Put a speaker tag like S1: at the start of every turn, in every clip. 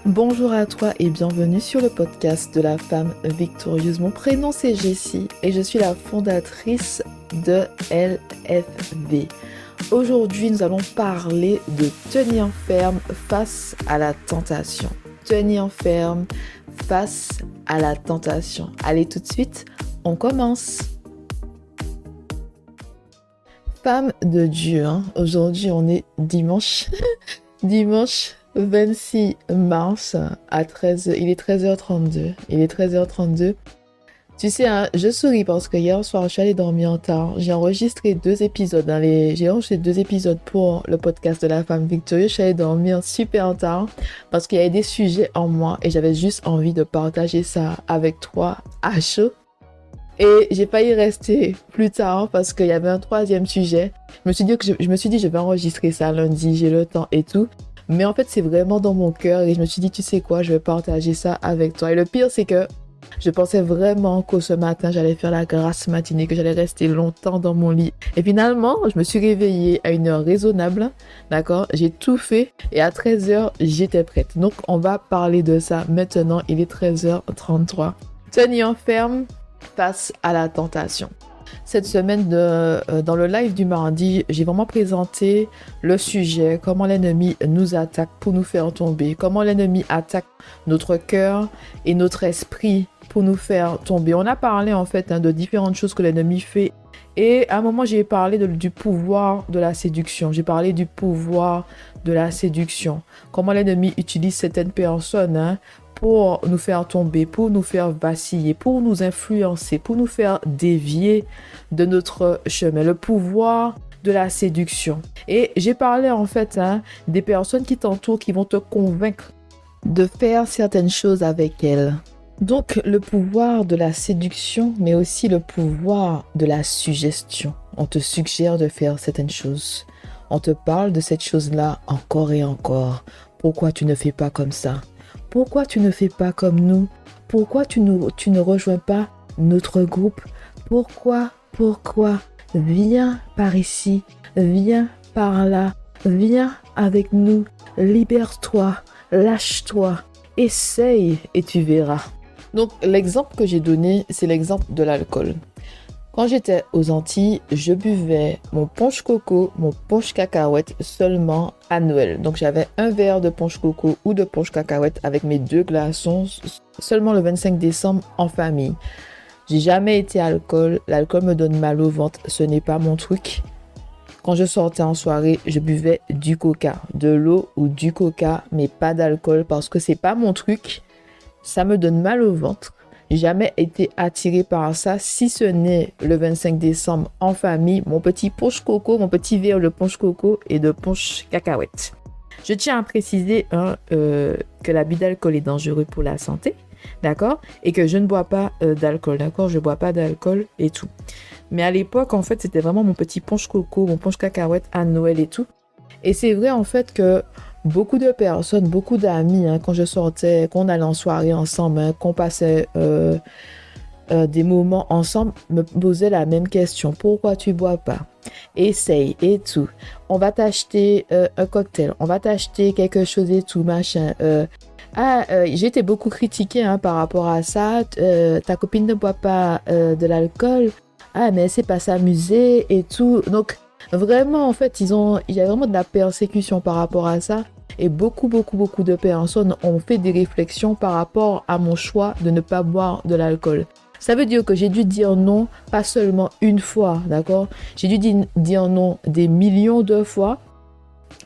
S1: Bonjour à toi et bienvenue sur le podcast de la femme victorieuse. Mon prénom c'est Jessie et je suis la fondatrice de LFV. Aujourd'hui, nous allons parler de tenir ferme face à la tentation. Tenir ferme face à la tentation. Allez, tout de suite, on commence. Femme de Dieu, aujourd'hui on est dimanche. Dimanche 26 mars à 13h. Il est 13h32. Tu sais, je souris parce que hier soir, je suis allée dormir tard. J'ai enregistré 2 épisodes pour le podcast de la femme victorieuse. Je suis allée dormir super tard parce qu'il y avait des sujets en moi et j'avais juste envie de partager ça avec toi à chaud. Et j'ai failli rester plus tard parce qu'il y avait un 3e sujet. Je me suis dit, je vais enregistrer ça lundi, j'ai le temps et tout. Mais en fait, c'est vraiment dans mon cœur et je me suis dit, tu sais quoi, je vais partager ça avec toi. Et le pire, c'est que je pensais vraiment qu'au ce matin, j'allais faire la grasse matinée, que j'allais rester longtemps dans mon lit. Et finalement, je me suis réveillée à une heure raisonnable, d'accord? J'ai tout fait et à 13h, j'étais prête. Donc, on va parler de ça maintenant. Il est 13h33. Tenir ferme face à la tentation. Cette semaine, dans le live du mardi, j'ai vraiment présenté le sujet, comment l'ennemi nous attaque pour nous faire tomber, comment l'ennemi attaque notre cœur et notre esprit pour nous faire tomber. On a parlé en fait de différentes choses que l'ennemi fait. Et à un moment, j'ai parlé du pouvoir de la séduction. J'ai parlé du pouvoir de la séduction. Comment l'ennemi utilise certaines personnes pour nous faire tomber, pour nous faire vaciller, pour nous influencer, pour nous faire dévier de notre chemin. Le pouvoir de la séduction. Et j'ai parlé en fait des personnes qui t'entourent, qui vont te convaincre de faire certaines choses avec elles. Donc le pouvoir de la séduction, mais aussi le pouvoir de la suggestion. On te suggère de faire certaines choses. On te parle de cette chose-là encore et encore. Pourquoi tu ne fais pas comme ça? Pourquoi tu ne fais pas comme nous? Pourquoi tu ne rejoins pas notre groupe? Pourquoi? Viens par ici, viens par là, viens avec nous, libère-toi, lâche-toi, essaye et tu verras. Donc l'exemple que j'ai donné, c'est l'exemple de l'alcool. Quand j'étais aux Antilles, je buvais mon punch coco, mon punch cacahuète seulement à Noël. Donc j'avais un verre de punch coco ou de punch cacahuète avec mes 2 glaçons seulement le 25 décembre en famille. J'ai jamais été alcool, l'alcool me donne mal au ventre, ce n'est pas mon truc. Quand je sortais en soirée, je buvais du coca, de l'eau ou du coca, mais pas d'alcool parce que c'est pas mon truc. Ça me donne mal au ventre. J'ai jamais été attirée par ça, si ce n'est le 25 décembre en famille, mon petit punch coco, mon petit verre de punch coco et de punch cacahuète. Je tiens à préciser que l'abus d'alcool est dangereux pour la santé, d'accord? Et que je ne bois pas d'alcool, d'accord? Je ne bois pas d'alcool et tout. Mais à l'époque, en fait, c'était vraiment mon petit punch coco, mon punch cacahuète à Noël et tout. Et c'est vrai, en fait, que beaucoup de personnes, beaucoup d'amis, quand je sortais, qu'on allait en soirée ensemble, qu'on passait des moments ensemble, me posaient la même question. Pourquoi tu bois pas? Essaye et tout. On va t'acheter un cocktail, on va t'acheter quelque chose et tout, machin. J'ai été beaucoup critiquée par rapport à ça. Ta copine ne boit pas de l'alcool. Ah, mais c'est pas s'amuser et tout. Donc, vraiment, en fait, il y a vraiment de la persécution par rapport à ça. Et beaucoup de personnes ont fait des réflexions par rapport à mon choix de ne pas boire de l'alcool. Ça veut dire que j'ai dû dire non, pas seulement une fois, d'accord? J'ai dû dire non des millions de fois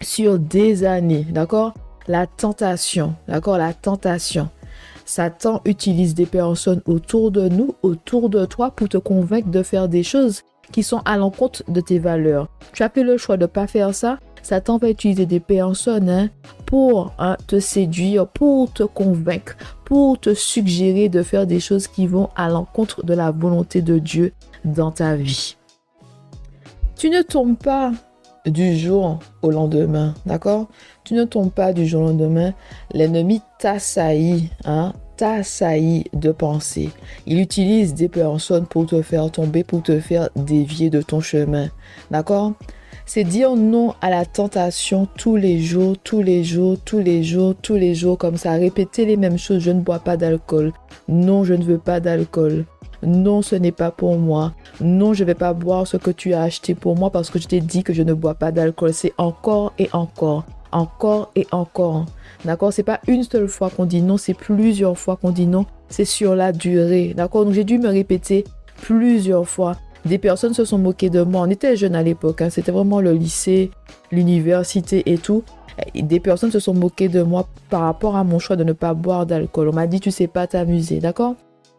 S1: sur des années, d'accord? La tentation, d'accord? La tentation. Satan utilise des personnes autour de nous, autour de toi, pour te convaincre de faire des choses qui sont à l'encontre de tes valeurs. Tu as fait le choix de ne pas faire ça. Satan va utiliser des personnes pour te séduire, pour te convaincre, pour te suggérer de faire des choses qui vont à l'encontre de la volonté de Dieu dans ta vie. Tu ne tombes pas du jour au lendemain, d'accord? Tu ne tombes pas du jour au lendemain. L'ennemi t'assaillit, t'assaillit de pensée. Il utilise des personnes pour te faire tomber, pour te faire dévier de ton chemin, d'accord? C'est dire non à la tentation tous les jours, tous les jours, tous les jours, tous les jours, comme ça, répéter les mêmes choses. Je ne bois pas d'alcool. Non, je ne veux pas d'alcool. Non, ce n'est pas pour moi. Non, je ne vais pas boire ce que tu as acheté pour moi parce que je t'ai dit que je ne bois pas d'alcool. C'est encore et encore. Encore et encore. D'accord? C'est pas une seule fois qu'on dit non, c'est plusieurs fois qu'on dit non. C'est sur la durée. D'accord? Donc j'ai dû me répéter plusieurs fois. Des personnes se sont moquées de moi. On était jeunes à l'époque. C'était vraiment le lycée, l'université et tout. Et des personnes se sont moquées de moi par rapport à mon choix de ne pas boire d'alcool. On m'a dit, tu sais pas t'amuser. D'accord?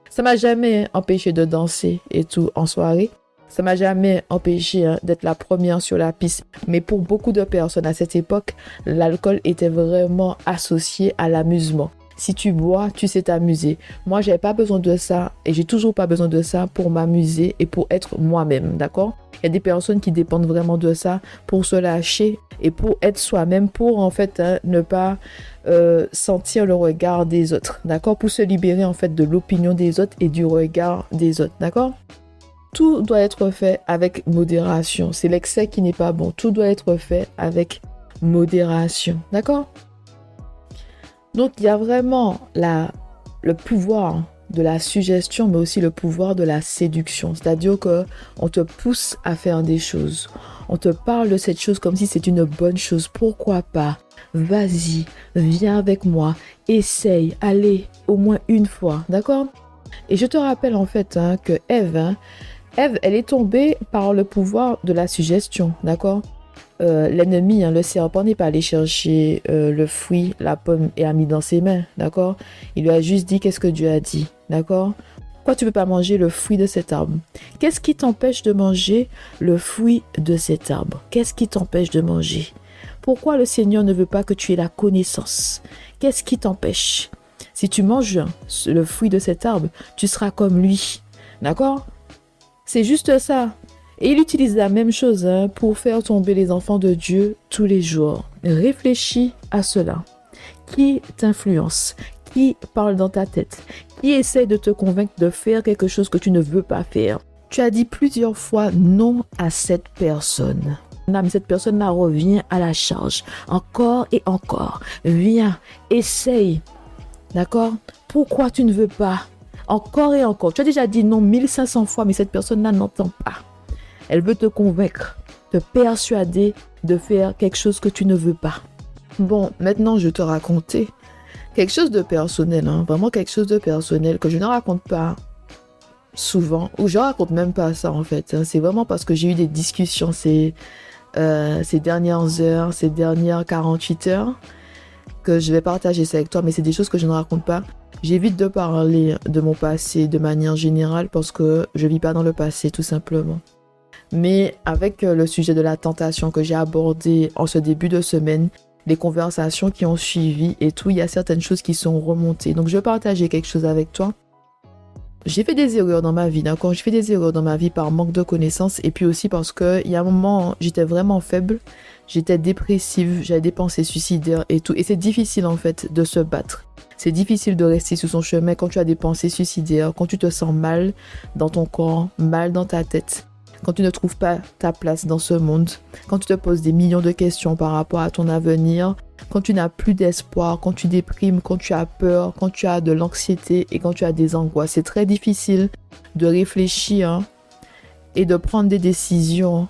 S1: Ça m'a jamais empêché de danser et tout en soirée. Ça m'a jamais empêché d'être la première sur la piste. Mais pour beaucoup de personnes à cette époque, l'alcool était vraiment associé à l'amusement. Si tu bois, tu sais t'amuser. Moi, j'avais pas besoin de ça et j'ai toujours pas besoin de ça pour m'amuser et pour être moi-même, d'accord? Il y a des personnes qui dépendent vraiment de ça pour se lâcher et pour être soi-même, pour en fait ne pas sentir le regard des autres, d'accord? Pour se libérer en fait de l'opinion des autres et du regard des autres, d'accord? Tout doit être fait avec modération. C'est l'excès qui n'est pas bon. Tout doit être fait avec modération, d'accord? Donc, il y a vraiment le pouvoir de la suggestion, mais aussi le pouvoir de la séduction. C'est-à-dire qu'on te pousse à faire des choses. On te parle de cette chose comme si c'est une bonne chose. Pourquoi pas? Vas-y, viens avec moi. Essaye, allez, au moins une fois. D'accord? Et je te rappelle en fait que Ève, elle est tombée par le pouvoir de la suggestion. D'accord? L'ennemi, le serpent n'est pas allé chercher le fruit, la pomme et a mis dans ses mains, d'accord? Il lui a juste dit qu'est-ce que Dieu a dit, d'accord? Pourquoi tu ne peux pas manger le fruit de cet arbre? Qu'est-ce qui t'empêche de manger le fruit de cet arbre? Qu'est-ce qui t'empêche de manger? Pourquoi le Seigneur ne veut pas que tu aies la connaissance? Qu'est-ce qui t'empêche? Si tu manges le fruit de cet arbre, tu seras comme lui, d'accord? C'est juste ça. Et il utilise la même chose pour faire tomber les enfants de Dieu tous les jours. Réfléchis à cela. Qui t'influence? Qui parle dans ta tête? Qui essaie de te convaincre de faire quelque chose que tu ne veux pas faire? Tu as dit plusieurs fois non à cette personne. Mais cette personne-là revient à la charge. Encore et encore. Viens, essaye. D'accord? Pourquoi tu ne veux pas? Encore et encore. Tu as déjà dit non 1500 fois, mais cette personne-là n'entend pas. Elle veut te convaincre, te persuader de faire quelque chose que tu ne veux pas. Bon, maintenant, je vais te raconter quelque chose de personnel, vraiment quelque chose de personnel que je ne raconte pas souvent, ou je ne raconte même pas ça en fait. C'est vraiment parce que j'ai eu des discussions ces dernières heures, ces dernières 48 heures, que je vais partager ça avec toi, mais c'est des choses que je ne raconte pas. J'évite de parler de mon passé de manière générale parce que je ne vis pas dans le passé tout simplement. Mais avec le sujet de la tentation que j'ai abordé en ce début de semaine, les conversations qui ont suivi et tout, il y a certaines choses qui sont remontées. Donc, je vais partager quelque chose avec toi. J'ai fait des erreurs dans ma vie, d'accord? J'ai fait des erreurs dans ma vie par manque de connaissances et puis aussi parce qu'il y a un moment, j'étais vraiment faible, j'étais dépressive, j'avais des pensées suicidaires et tout. Et c'est difficile en fait de se battre. C'est difficile de rester sur son chemin quand tu as des pensées suicidaires, quand tu te sens mal dans ton corps, mal dans ta tête. Quand tu ne trouves pas ta place dans ce monde, quand tu te poses des millions de questions par rapport à ton avenir, quand tu n'as plus d'espoir, quand tu déprimes, quand tu as peur, quand tu as de l'anxiété et quand tu as des angoisses, c'est très difficile de réfléchir et de prendre des décisions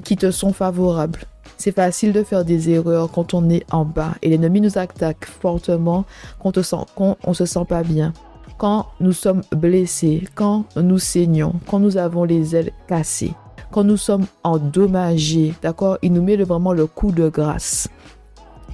S1: qui te sont favorables. C'est facile de faire des erreurs quand on est en bas et l'ennemi nous attaque fortement quand on se sent pas bien. Quand nous sommes blessés, quand nous saignons, quand nous avons les ailes cassées, quand nous sommes endommagés, d'accord? Il nous met vraiment le coup de grâce.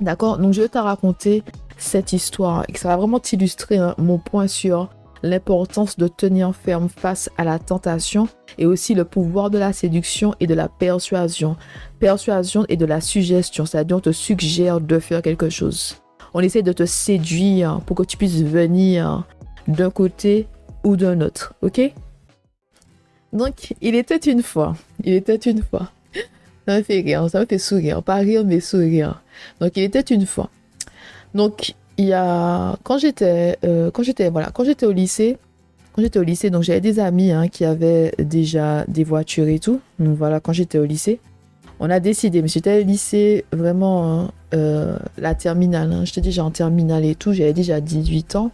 S1: D'accord? Donc, je vais te raconter cette histoire et ça va vraiment t'illustrer mon point sur l'importance de tenir ferme face à la tentation et aussi le pouvoir de la séduction et de la persuasion. Persuasion et de la suggestion, c'est-à-dire on te suggère de faire quelque chose. On essaie de te séduire pour que tu puisses venir d'un côté ou d'un autre, ok? Donc, il était une fois. Ça me fait rire, ça me fait sourire, pas rire mais sourire. Donc, il était une fois. Donc, quand j'étais au lycée, donc j'avais des amis qui avaient déjà des voitures et tout. Donc voilà, quand j'étais au lycée. On a décidé, mais c'était le lycée, vraiment, la terminale. Hein. J'étais déjà en terminale et tout, j'avais déjà 18 ans.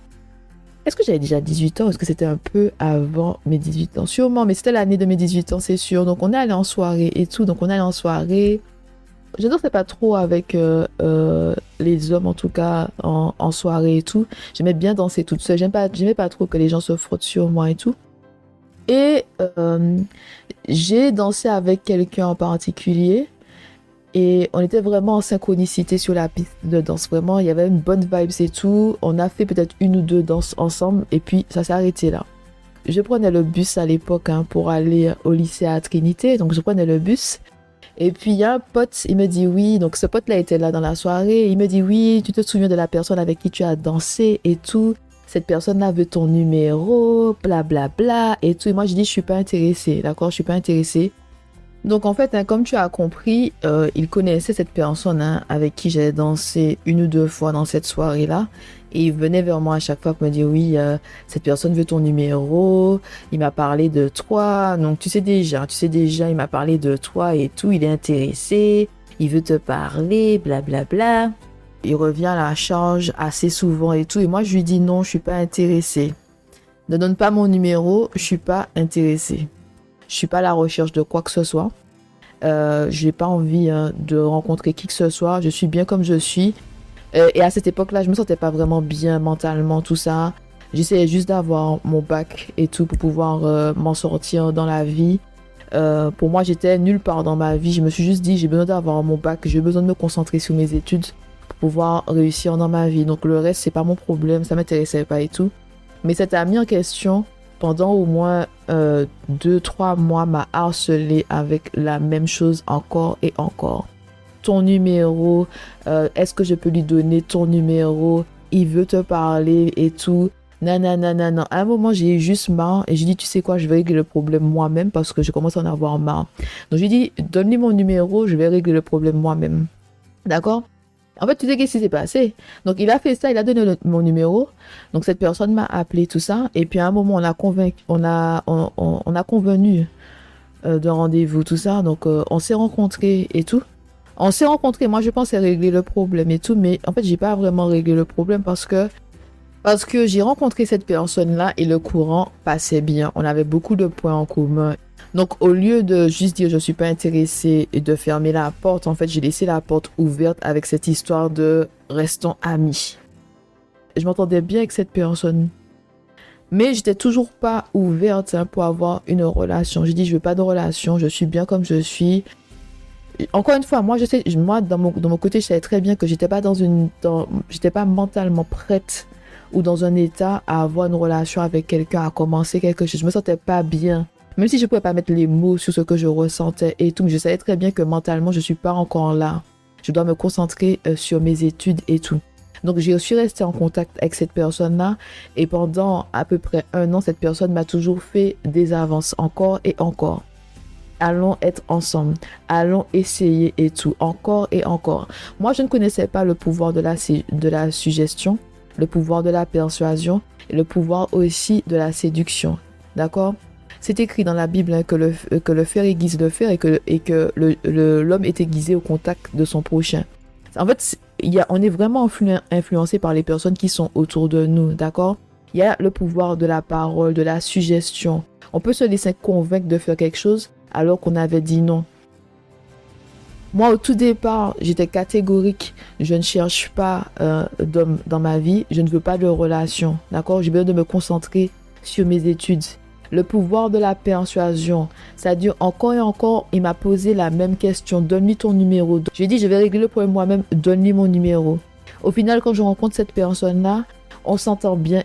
S1: Est-ce que j'avais déjà 18 ans ou est-ce que c'était un peu avant mes 18 ans? Sûrement, mais c'était l'année de mes 18 ans, c'est sûr. Donc, on est allé en soirée et tout. Donc, on est allé en soirée. Je ne dansais pas trop avec les hommes, en tout cas, en soirée et tout. J'aimais bien danser toute seule. J'aimais pas trop que les gens se frottent sur moi et tout. Et j'ai dansé avec quelqu'un en particulier. Et on était vraiment en synchronicité sur la piste de danse. Vraiment, il y avait une bonne vibe et tout. On a fait peut-être une ou deux danses ensemble. Et puis, ça s'est arrêté là. Je prenais le bus à l'époque pour aller au lycée à Trinité. Donc, je prenais le bus. Et puis, il y a un pote, il me dit oui. Donc, ce pote-là était là dans la soirée. Il me dit oui, tu te souviens de la personne avec qui tu as dansé et tout. Cette personne-là veut ton numéro, blablabla, bla, bla, et tout. Et moi, je dis, je suis pas intéressée, d'accord? Je suis pas intéressée. Donc, en fait, comme tu as compris, il connaissait cette personne avec qui j'ai dansé une ou deux fois dans cette soirée-là. Et il venait vers moi à chaque fois pour me dire, oui, cette personne veut ton numéro. Il m'a parlé de toi. Donc, tu sais déjà, il m'a parlé de toi et tout. Il est intéressé. Il veut te parler, blablabla. Bla, bla. Il revient à la charge assez souvent et tout. Et moi, je lui dis non, je suis pas intéressée. Ne donne pas mon numéro, je suis pas intéressée. Je suis pas à la recherche de quoi que ce soit. Je n'ai pas envie de rencontrer qui que ce soit. Je suis bien comme je suis. Et à cette époque-là, je me sentais pas vraiment bien mentalement, tout ça. J'essayais juste d'avoir mon bac et tout pour pouvoir m'en sortir dans la vie. Pour moi, j'étais nulle part dans ma vie. Je me suis juste dit, j'ai besoin d'avoir mon bac. J'ai besoin de me concentrer sur mes études pour pouvoir réussir dans ma vie. Donc le reste, c'est pas mon problème. Ça m'intéressait pas et tout. Mais cet ami en question, pendant au moins 2-3 mois, m'a harcelé avec la même chose encore et encore. Ton numéro, est-ce que je peux lui donner ton numéro? Il veut te parler et tout. Nanana. À un moment, j'ai eu juste marre et j'ai dit, tu sais quoi, je vais régler le problème moi-même parce que je commence à en avoir marre. Donc j'ai dit, donne-lui mon numéro, je vais régler le problème moi-même. D'accord? En fait, tu sais qu'est-ce qui s'est passé? Donc, il a fait ça, il a donné mon numéro. Donc, cette personne m'a appelé, tout ça. Et puis, à un moment, on a convenu de rendez-vous, tout ça. Donc, on s'est rencontrés et tout. On s'est rencontrés. Moi, je pensais régler le problème et tout. Mais en fait, j'ai pas vraiment réglé le problème parce que j'ai rencontré cette personne-là et le courant passait bien. On avait beaucoup de points en commun. Donc, au lieu de juste dire je suis pas intéressée et de fermer la porte, en fait, j'ai laissé la porte ouverte avec cette histoire de restons amis. Je m'entendais bien avec cette personne. Mais j'étais toujours pas ouverte pour avoir une relation. J'ai dit je veux pas de relation, je suis bien comme je suis. Encore une fois, moi dans mon côté, je savais très bien que j'étais pas mentalement prête ou dans un état à avoir une relation avec quelqu'un, à commencer quelque chose. Je me sentais pas bien. Même si je pouvais pas mettre les mots sur ce que je ressentais et tout, mais je savais très bien que mentalement, je suis pas encore là. Je dois me concentrer sur mes études et tout. Donc, je suis restée en contact avec cette personne-là et pendant à peu près 1 an, cette personne m'a toujours fait des avances encore et encore. Allons être ensemble, allons essayer et tout, encore et encore. Moi, je ne connaissais pas le pouvoir de la suggestion, le pouvoir de la persuasion et le pouvoir aussi de la séduction. D'accord? C'est écrit dans la Bible que le fer aiguise le fer et que l'homme est aiguisé au contact de son prochain. En fait, on est vraiment influencé par les personnes qui sont autour de nous, d'accord? Il y a le pouvoir de la parole, de la suggestion. On peut se laisser convaincre de faire quelque chose alors qu'on avait dit non. Moi, au tout départ, j'étais catégorique. Je ne cherche pas d'homme dans ma vie. Je ne veux pas de relation, d'accord? J'ai besoin de me concentrer sur mes études. Le pouvoir de la persuasion, c'est-à-dire encore et encore, il m'a posé la même question. Donne-lui ton numéro. J'ai dit, je vais régler le problème moi-même. Donne-lui mon numéro. Au final, quand je rencontre cette personne-là, on s'entend bien.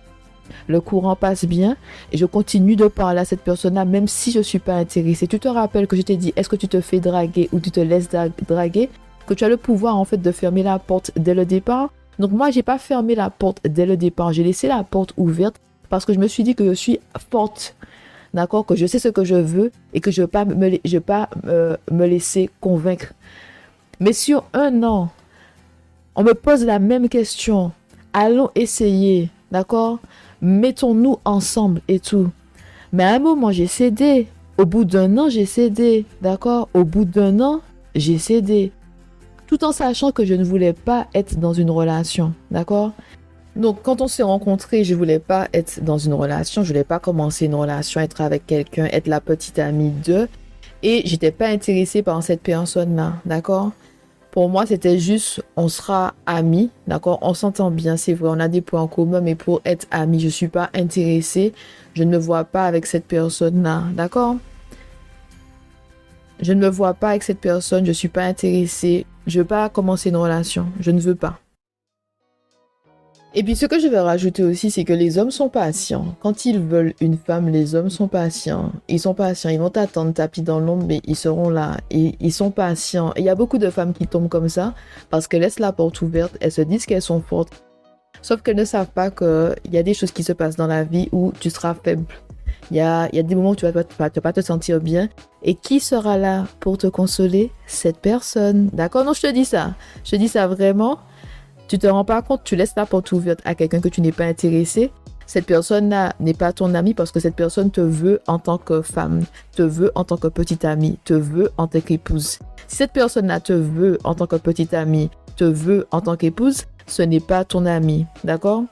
S1: Le courant passe bien et je continue de parler à cette personne-là même si je ne suis pas intéressée. Tu te rappelles que je t'ai dit, est-ce que tu te fais draguer ou tu te laisses draguer? Que tu as le pouvoir en fait de fermer la porte dès le départ. Donc moi, j'ai pas fermé la porte dès le départ. J'ai laissé la porte ouverte parce que je me suis dit que je suis forte. D'accord? Que je sais ce que je veux et que je ne vais pas me laisser convaincre. Mais sur 1 an, on me pose la même question. Allons essayer. D'accord? Mettons-nous ensemble et tout. Mais à un moment, j'ai cédé. Au bout d'1 an, j'ai cédé. D'accord? Au bout d'1 an, j'ai cédé. Tout en sachant que je ne voulais pas être dans une relation, d'accord? Donc, quand on s'est rencontrés, je voulais pas être dans une relation, je voulais pas commencer une relation, être avec quelqu'un, être la petite amie d'eux. Et j'étais pas intéressée par cette personne-là, d'accord? Pour moi, c'était juste, on sera amis, d'accord? On s'entend bien, c'est vrai, on a des points en commun, mais pour être amis, je suis pas intéressée. Je ne me vois pas avec cette personne-là, d'accord? Je ne me vois pas avec cette personne, je suis pas intéressée. Je veux pas commencer une relation, je ne veux pas. Et puis ce que je vais rajouter aussi, c'est que les hommes sont patients. Quand ils veulent une femme, les hommes sont patients. Ils sont patients, ils vont t'attendre tapis dans l'ombre, mais ils seront là. Et ils sont patients. Et il y a beaucoup de femmes qui tombent comme ça parce qu'elles laissent la porte ouverte, elles se disent qu'elles sont fortes. Sauf qu'elles ne savent pas qu'il y a des choses qui se passent dans la vie où tu seras faible. Il y a des moments où tu vas pas te sentir bien. Et qui sera là pour te consoler? Cette personne. D'accord? Non, je te dis ça. Je te dis ça vraiment. Tu te rends pas compte, tu laisses la porte ouverte à quelqu'un que tu n'es pas intéressé. Cette personne-là n'est pas ton amie parce que cette personne te veut en tant que femme, te veut en tant que petite amie, te veut en tant qu'épouse. Si cette personne-là te veut en tant que petite amie, te veut en tant qu'épouse, ce n'est pas ton ami, d'accord?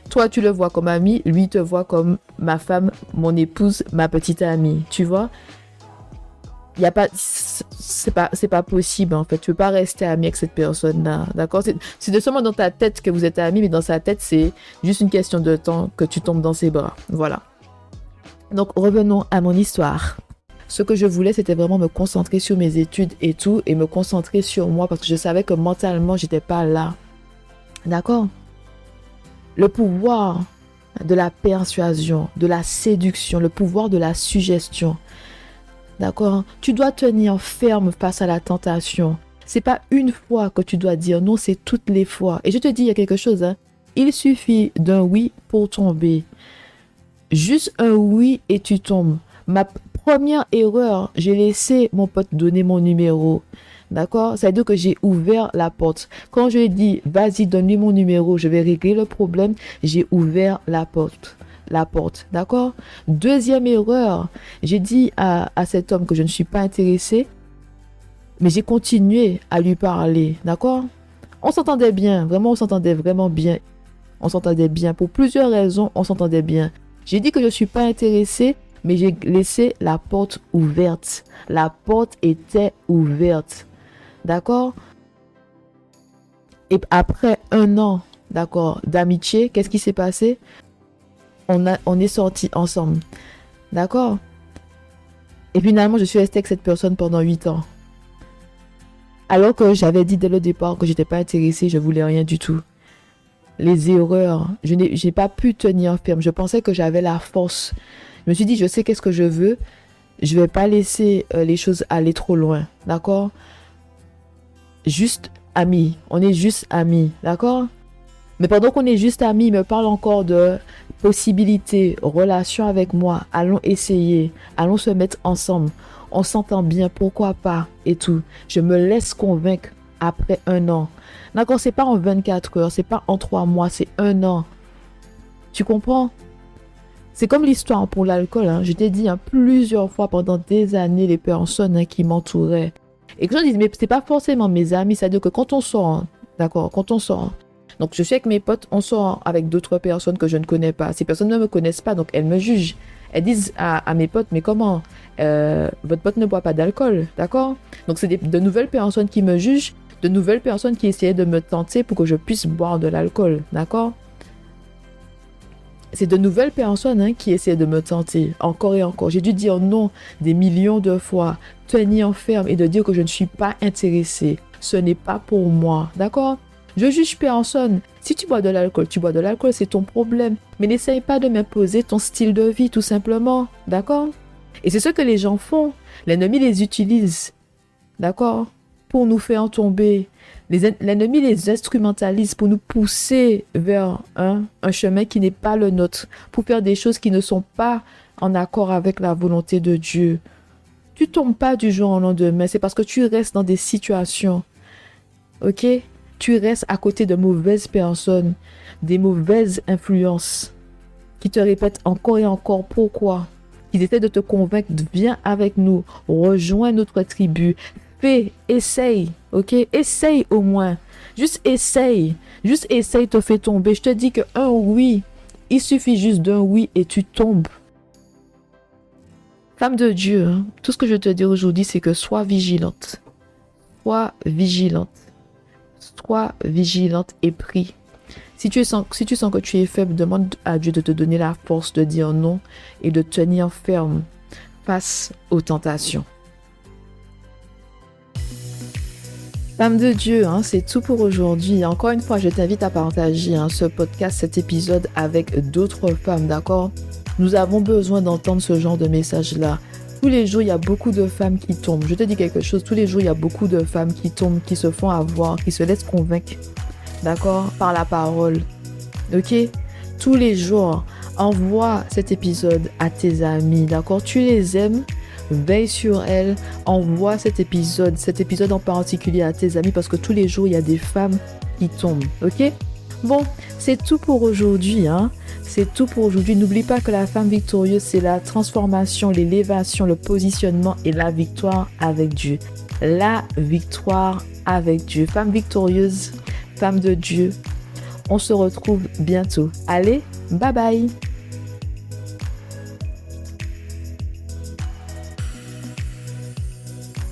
S1: Toi, tu le vois comme ami, lui te voit comme ma femme, mon épouse, ma petite amie, tu vois? Il y a pas, c'est pas possible en fait. Tu peux pas rester ami avec cette personne-là, d'accord? C'est seulement dans ta tête que vous êtes amis, mais dans sa tête, c'est juste une question de temps que tu tombes dans ses bras. Voilà. Donc, revenons à mon histoire. Ce que je voulais, c'était vraiment me concentrer sur mes études et tout, et me concentrer sur moi parce que je savais que mentalement, j'étais pas là. D'accord? Le pouvoir de la persuasion, de la séduction, le pouvoir de la suggestion. D'accord? Tu dois tenir ferme face à la tentation. C'est pas une fois que tu dois dire non, c'est toutes les fois. Et je te dis, il y a quelque chose, hein. Il suffit d'un oui pour tomber. Juste un oui et tu tombes. Ma première erreur, j'ai laissé mon pote donner mon numéro. D'accord? Ça veut dire que j'ai ouvert la porte. Quand je lui ai dit, vas-y, donne-lui mon numéro, je vais régler le problème, j'ai ouvert la porte. D'accord? Deuxième erreur, j'ai dit à cet homme que je ne suis pas intéressée, mais j'ai continué à lui parler, d'accord? On s'entendait bien, vraiment, on s'entendait vraiment bien. On s'entendait bien, pour plusieurs raisons, on s'entendait bien. J'ai dit que je ne suis pas intéressée, mais j'ai laissé la porte ouverte. La porte était ouverte, d'accord? Et après 1 an, d'accord, d'amitié, qu'est-ce qui s'est passé? On est sortis ensemble. D'accord? Et finalement, je suis restée avec cette personne pendant 8 ans. Alors que j'avais dit dès le départ que j'étais pas intéressée, je voulais rien du tout. Les erreurs, j'ai pas pu tenir ferme. Je pensais que j'avais la force. Je me suis dit, je sais qu'est-ce que je veux. Je vais pas laisser les choses aller trop loin. D'accord? Juste amis. On est juste amis. D'accord? Mais pendant qu'on est juste amis, il me parle encore de possibilités, relations avec moi. Allons essayer, allons se mettre ensemble. On s'entend bien, pourquoi pas et tout. Je me laisse convaincre après 1 an. D'accord, c'est pas en 24 heures, c'est pas en 3 mois, c'est 1 an. Tu comprends? C'est comme l'histoire pour l'alcool. Hein. Je t'ai dit plusieurs fois pendant des années les personnes qui m'entouraient. Et que je dis, mais c'est pas forcément mes amis, c'est-à-dire que quand on sort, d'accord, quand on sort. Donc, je suis avec mes potes, on sort avec d'autres personnes que je ne connais pas. Ces personnes ne me connaissent pas, donc elles me jugent. Elles disent à mes potes, mais comment votre pote ne boit pas d'alcool, d'accord? Donc, c'est de nouvelles personnes qui me jugent, de nouvelles personnes qui essayaient de me tenter pour que je puisse boire de l'alcool, d'accord? C'est de nouvelles personnes qui essaient de me tenter, encore et encore. J'ai dû dire non des millions de fois, tenir ferme et de dire que je ne suis pas intéressée. Ce n'est pas pour moi, d'accord? Je juge personne. Si tu bois de l'alcool, c'est ton problème. Mais n'essaye pas de m'imposer ton style de vie, tout simplement. D'accord? Et c'est ce que les gens font. L'ennemi les utilise. D'accord? Pour nous faire tomber. L'ennemi les instrumentalise pour nous pousser vers un chemin qui n'est pas le nôtre. Pour faire des choses qui ne sont pas en accord avec la volonté de Dieu. Tu tombes pas du jour au lendemain. C'est parce que tu restes dans des situations. Ok? Tu restes à côté de mauvaises personnes, des mauvaises influences qui te répètent encore et encore pourquoi. Ils essaient de te convaincre, viens avec nous, rejoins notre tribu, fais, essaye, ok? Essaye au moins. Juste essaye. Juste essaye, te fait tomber. Je te dis que un oui, il suffit juste d'un oui et tu tombes. Femme de Dieu, hein, tout ce que je te dis aujourd'hui, c'est que sois vigilante. Sois vigilante. Sois vigilante et prie. Si tu sens que tu es faible, demande à Dieu de te donner la force de dire non et de tenir ferme face aux tentations. Femme de Dieu, hein, c'est tout pour aujourd'hui. Encore une fois, je t'invite à partager ce podcast, cet épisode avec d'autres femmes, d'accord? Nous avons besoin d'entendre ce genre de message-là. Tous les jours, il y a beaucoup de femmes qui tombent. Je te dis quelque chose, tous les jours, il y a beaucoup de femmes qui tombent, qui se font avoir, qui se laissent convaincre, d'accord? Par la parole, ok? Tous les jours, envoie cet épisode à tes amis, d'accord? Tu les aimes? Veille sur elles, envoie cet épisode en particulier à tes amis parce que tous les jours, il y a des femmes qui tombent, ok? Bon, c'est tout pour aujourd'hui, hein? C'est tout pour aujourd'hui. N'oublie pas que la femme victorieuse, c'est la transformation, l'élévation, le positionnement et la victoire avec Dieu. La victoire avec Dieu. Femme victorieuse, femme de Dieu. On se retrouve bientôt. Allez, bye bye!